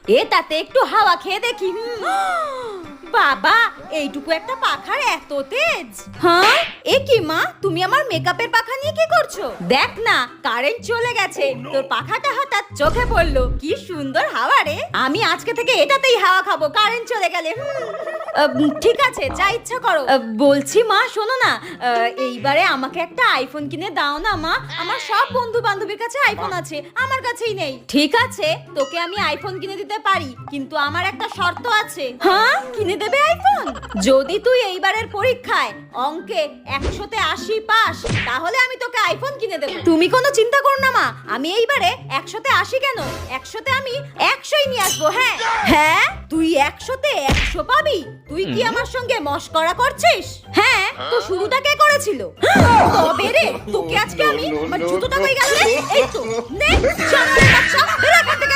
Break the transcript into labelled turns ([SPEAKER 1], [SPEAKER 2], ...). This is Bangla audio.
[SPEAKER 1] এটাতে একটু হাওয়া খেয়ে দেখি। বাবা, এইটুকু একটা পাখার এত তেজ! হ্যাঁ, এ কি মা, তুমি আমার মেকআপের পাখা নিয়ে কি করছো? দেখ না, কারেন্ট চলে গেছে, তোর পাখাটা হঠাৎ চোখে পড়লো। কি সুন্দর হাওয়া রে! আমি আজকে থেকে এটাতেই হাওয়া খাবো, কারেন্ট চলে গেলে। ঠিক আছে, যা ইচ্ছা করো। বলছি মা, শোনো না, এইবারে আমাকে একটা আইফোন কিনে দাও না মা। আমার সব বন্ধু বান্ধবীর কাছে আইফোন আছে, আমার কাছেই নেই। ঠিক আছে, তোকে আমি আইফোন কিনে দিতে পারি, কিন্তু আমার একটা শর্ত আছে। হ্যাঁ, কিনে দেবে আইফোন? যদি তুই এইবারের পরীক্ষায় অঙ্কে 100তে 80 পাস, তাহলে আমি তোকে আইফোন কিনে দেব। তুমি কোনো চিন্তা করো না মা, আমি এইবারে 100তে 80 কেন, 100তে আমি 100ই নিয়ে আসবো। হ্যাঁ হ্যাঁ, তুই 100তে 100 পাবি? তুই কি আমার সঙ্গে মস্করা করছিস? হ্যাঁ, তো শুরুটা কে করেছিল? তবে রে, তোকে আজকে আমি জুতোটা কই গেল রে? এই তো নে, জানোয়ারের বাচ্চা, বেরো এখান থেকে।